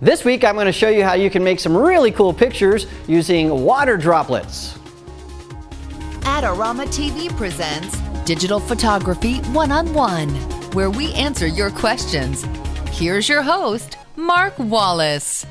This week I'm going to show you how you can make some really cool pictures using water droplets. Adorama TV presents Digital Photography One-on-One, where we answer your questions. Here's your host, Mark Wallace.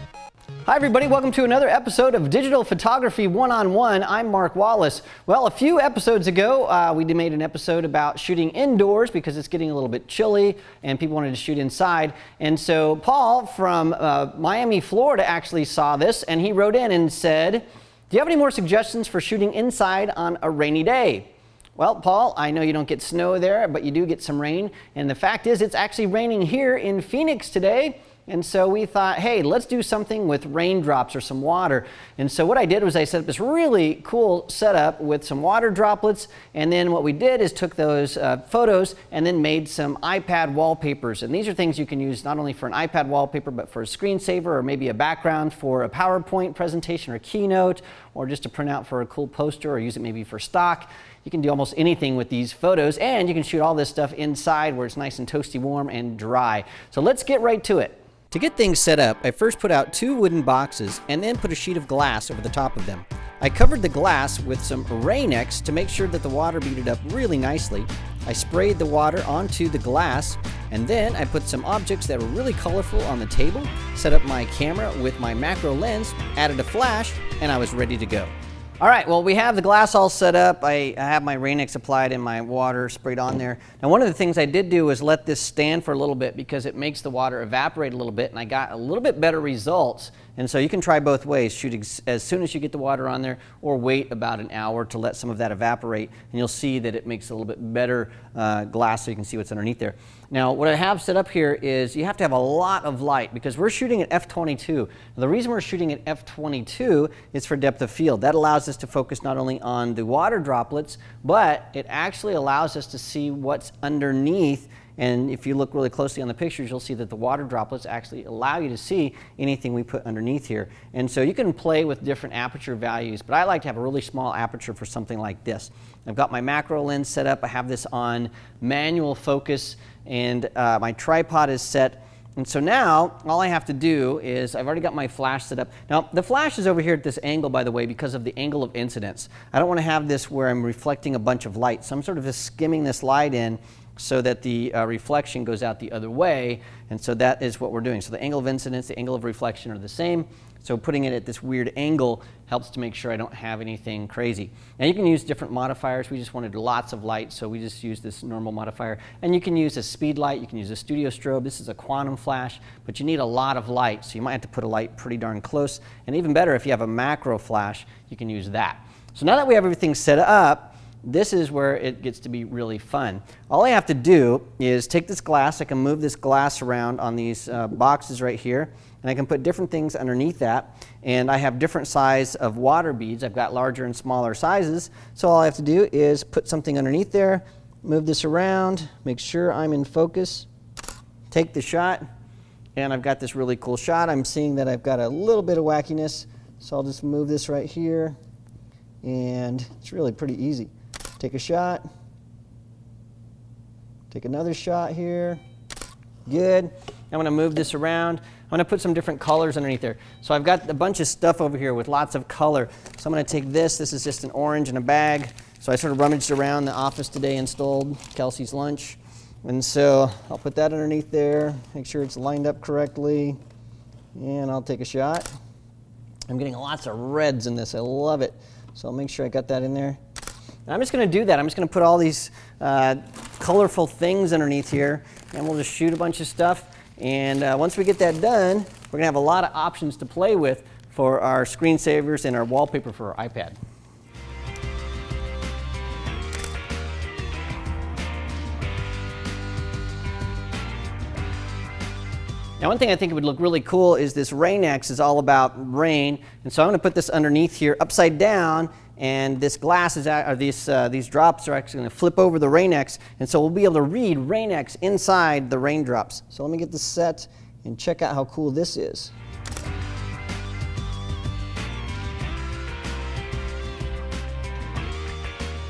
Hi everybody, welcome to another episode of Digital Photography One-on-One. I'm Mark Wallace. Well, a few episodes ago, we made an episode about shooting indoors because it's getting a little bit chilly and people wanted to shoot inside. And so Paul from Miami, Florida actually saw this and he wrote in and said, do you have any more suggestions for shooting inside on a rainy day? Well, Paul, I know you don't get snow there, but you do get some rain. And the fact is, it's actually raining here in Phoenix today. And so we thought, hey, let's do something with raindrops or some water. And so what I did was I set up this really cool setup with some water droplets. And then what we did is took those photos and then made some iPad wallpapers. And these are things you can use not only for an iPad wallpaper, but for a screensaver or maybe a background for a PowerPoint presentation or keynote, or just to print out for a cool poster or use it maybe for stock. You can do almost anything with these photos, and you can shoot all this stuff inside where it's nice and toasty warm and dry. So let's get right to it. To get things set up, I first put out 2 wooden boxes and then put a sheet of glass over the top of them. I covered the glass with some Rain-X to make sure that the water beaded up really nicely. I sprayed the water onto the glass, and then I put some objects that were really colorful on the table, set up my camera with my macro lens, added a flash, and I was ready to go. All right, well, we have the glass all set up. I have my Rain-X applied and my water sprayed on there. Now, one of the things I did do was let this stand for a little bit because it makes the water evaporate a little bit, and I got a little bit better results. And so you can try both ways, shoot as soon as you get the water on there, or wait about an hour to let some of that evaporate, and you'll see that it makes a little bit better glass so you can see what's underneath there. Now, what I have set up here is you have to have a lot of light because we're shooting at f/22. Now, the reason we're shooting at f/22 is for depth of field. That allows us to focus not only on the water droplets, but it actually allows us to see what's underneath. And if you look really closely on the pictures, you'll see that the water droplets actually allow you to see anything we put underneath here. And so you can play with different aperture values, but I like to have a really small aperture for something like this. I've got my macro lens set up. I have this on manual focus, and my tripod is set. And so now all I have to do is, I've already got my flash set up. Now the flash is over here at this angle, by the way, because of the angle of incidence. I don't want to have this where I'm reflecting a bunch of light. So I'm sort of just skimming this light in so that the reflection goes out the other way, and so that is what we're doing. So the angle of incidence, the angle of reflection are the same, so putting it at this weird angle helps to make sure I don't have anything crazy. Now you can use different modifiers. We just wanted lots of light, so we just used this normal modifier. And you can use a speed light, you can use a studio strobe. This is a quantum flash, but you need a lot of light, so you might have to put a light pretty darn close. And even better, if you have a macro flash, you can use that. So now that we have everything set up, this is where it gets to be really fun. All I have to do is take this glass. I can move this glass around on these boxes right here, and I can put different things underneath that. And I have different size of water beads. I've got larger and smaller sizes. So all I have to do is put something underneath there, move this around, make sure I'm in focus, take the shot, and I've got this really cool shot. I'm seeing that I've got a little bit of wackiness, so I'll just move this right here, and it's really pretty easy. Take a shot, take another shot here, good. I'm going to move this around. I'm going to put some different colors underneath there. So I've got a bunch of stuff over here with lots of color. So I'm going to take this is just an orange in a bag. So I sort of rummaged around the office today and stole Kelsey's lunch. And so I'll put that underneath there, make sure it's lined up correctly, and I'll take a shot. I'm getting lots of reds in this, I love it. So I'll make sure I got that in there. And I'm just going to do that. I'm just going to put all these colorful things underneath here, and we'll just shoot a bunch of stuff. And once we get that done, we're going to have a lot of options to play with for our screensavers and our wallpaper for our iPad. Now, one thing I think would look really cool is this Rain-X is all about rain. And so I'm going to put this underneath here upside down, and this glass is, or these drops are actually going to flip over the Rain-X, and so we'll be able to read Rain-X inside the raindrops. So let me get this set and check out how cool this is.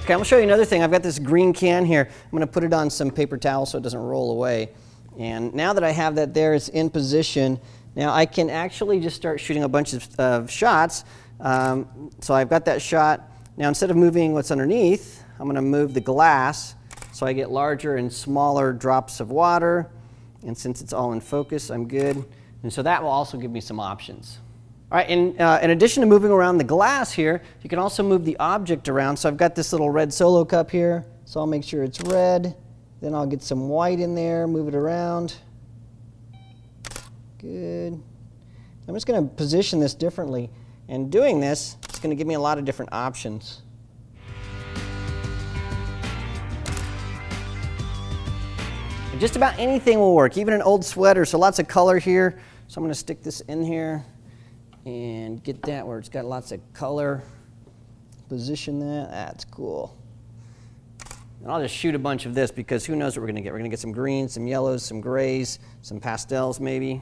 Okay, I'm going to show you another thing. I've got this green can here. I'm going to put it on some paper towel so it doesn't roll away. And now that I have that there, it's in position. Now I can actually just start shooting a bunch of shots. So I've got that shot. Now instead of moving what's underneath, I'm going to move the glass so I get larger and smaller drops of water. And since it's all in focus, I'm good. And so that will also give me some options. All right, and in addition to moving around the glass here, you can also move the object around. So I've got this little red solo cup here. So I'll make sure it's red. Then I'll get some white in there, move it around. Good. I'm just going to position this differently. And doing this, it's going to give me a lot of different options. And just about anything will work, even an old sweater. So lots of color here. So I'm going to stick this in here and get that where it's got lots of color. Position that. That's cool. And I'll just shoot a bunch of this because who knows what we're going to get. We're going to get some greens, some yellows, some grays, some pastels maybe.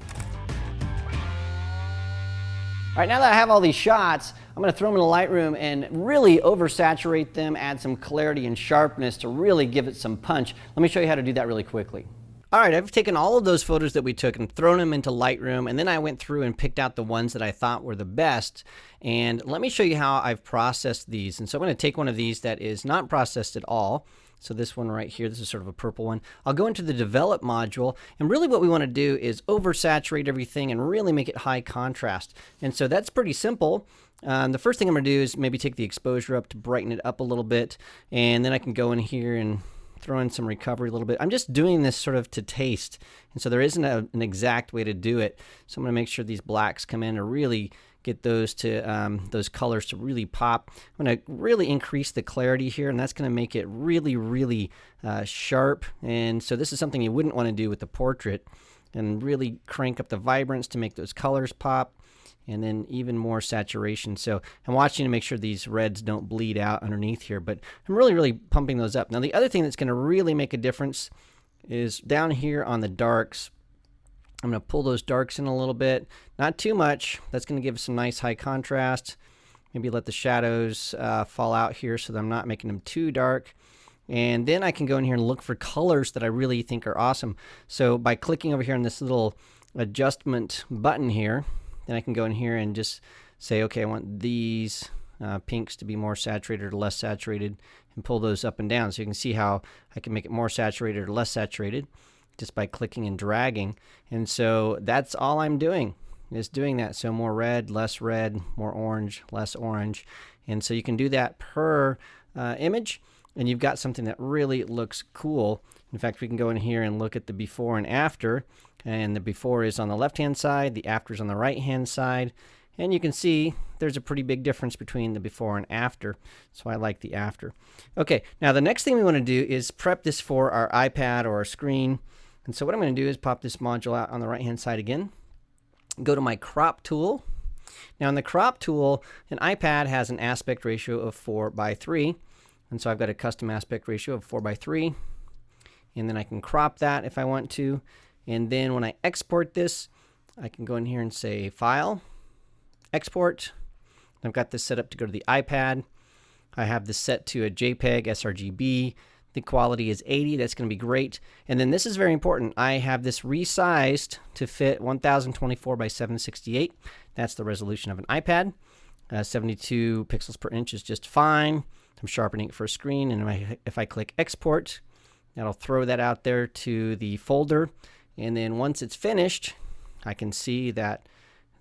All right, now that I have all these shots, I'm going to throw them in the Lightroom and really oversaturate them, add some clarity and sharpness to really give it some punch. Let me show you how to do that really quickly. All right, I've taken all of those photos that we took and thrown them into Lightroom, and then I went through and picked out the ones that I thought were the best. And let me show you how I've processed these. And so I'm going to take one of these that is not processed at all. So this one right here, this is sort of a purple one. I'll go into the Develop module, and really what we want to do is oversaturate everything and really make it high contrast. And so that's pretty simple. The first thing I'm going to do is maybe take the exposure up to brighten it up a little bit, and then I can go in here and throw in some recovery a little bit. I'm just doing this sort of to taste, and so there isn't an exact way to do it. So I'm going to make sure these blacks come in to really get those colors to really pop. I'm going to really increase the clarity here, and that's going to make it really, really sharp. And so this is something you wouldn't want to do with the portrait, and really crank up the vibrance to make those colors pop, and then even more saturation. So I'm watching to make sure these reds don't bleed out underneath here, but I'm really, really pumping those up. Now the other thing that's going to really make a difference is down here on the darks. I'm going to pull those darks in a little bit, not too much. That's going to give some nice high contrast. Maybe let the shadows fall out here so that I'm not making them too dark. And then I can go in here and look for colors that I really think are awesome. So by clicking over here on this little adjustment button here, then I can go in here and just say, okay, I want these pinks to be more saturated or less saturated, and pull those up and down. So you can see how I can make it more saturated or less saturated just by clicking and dragging. And so that's all I'm doing, is doing that. So more red, more orange, less orange. And so you can do that per image, and you've got something that really looks cool. In fact, we can go in here and look at the before and after, and the before is on the left-hand side, the after is on the right-hand side, and you can see there's a pretty big difference between the before and after, so I like the after. Okay, now the next thing we want to do is prep this for our iPad or our screen. And so what I'm going to do is pop this module out on the right-hand side again, go to my crop tool. Now in the crop tool, an iPad has an aspect ratio of 4:3, and so I've got a custom aspect ratio of 4:3, and then I can crop that if I want to. And then when I export this, I can go in here and say File, Export. I've got this set up to go to the iPad. I have this set to a JPEG sRGB. The quality is 80. That's going to be great. And then this is very important. I have this resized to fit 1024 by 768. That's the resolution of an iPad. 72 pixels per inch is just fine. I'm sharpening it for a screen, and if I click Export, that'll throw that out there to the folder. And then once it's finished, I can see that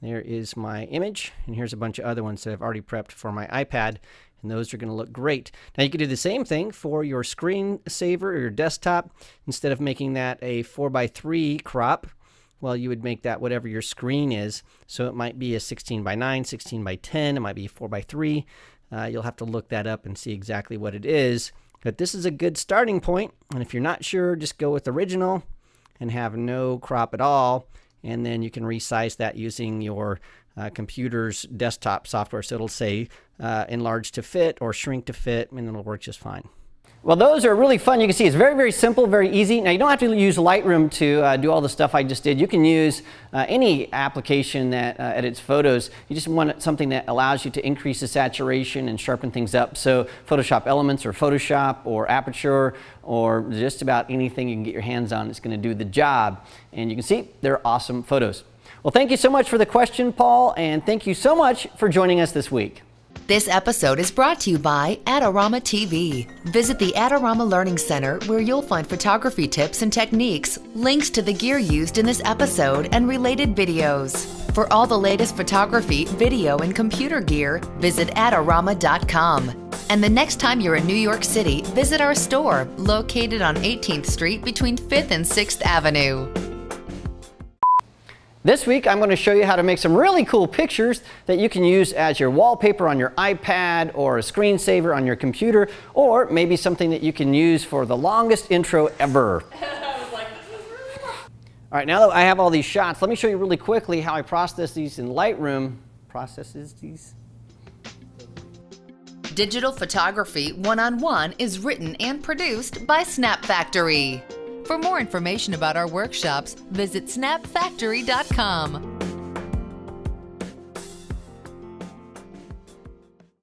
there is my image, and here's a bunch of other ones that I've already prepped for my iPad, and those are going to look great. Now you can do the same thing for your screensaver or your desktop. Instead of making that a 4:3 crop, well, you would make that whatever your screen is. So it might be a 16:9, 16:10, it might be 4:3. You'll have to look that up and see exactly what it is. But this is a good starting point, and if you're not sure, just go with original and have no crop at all, and then you can resize that using your computer's desktop software. So it'll say enlarge to fit or shrink to fit, and it'll work just fine. Well, those are really fun. You can see it's very, very simple, very easy. Now, you don't have to use Lightroom to do all the stuff I just did. You can use any application that edits photos. You just want something that allows you to increase the saturation and sharpen things up. So Photoshop Elements or Photoshop or Aperture or just about anything you can get your hands on is going to do the job. And you can see they're awesome photos. Well, thank you so much for the question, Paul, and thank you so much for joining us this week. This episode is brought to you by Adorama TV. Visit the Adorama Learning Center where you'll find photography tips and techniques, links to the gear used in this episode, and related videos. For all the latest photography, video, and computer gear, visit Adorama.com. And the next time you're in New York City, visit our store located on 18th Street between 5th and 6th Avenue. This week, I'm going to show you how to make some really cool pictures that you can use as your wallpaper on your iPad or a screensaver on your computer, or maybe something that you can use for the longest intro ever. All right, now that I have all these shots, let me show you really quickly how I process these in Lightroom. Digital Photography 101 is written and produced by Snap Factory. For more information about our workshops, visit snapfactory.com.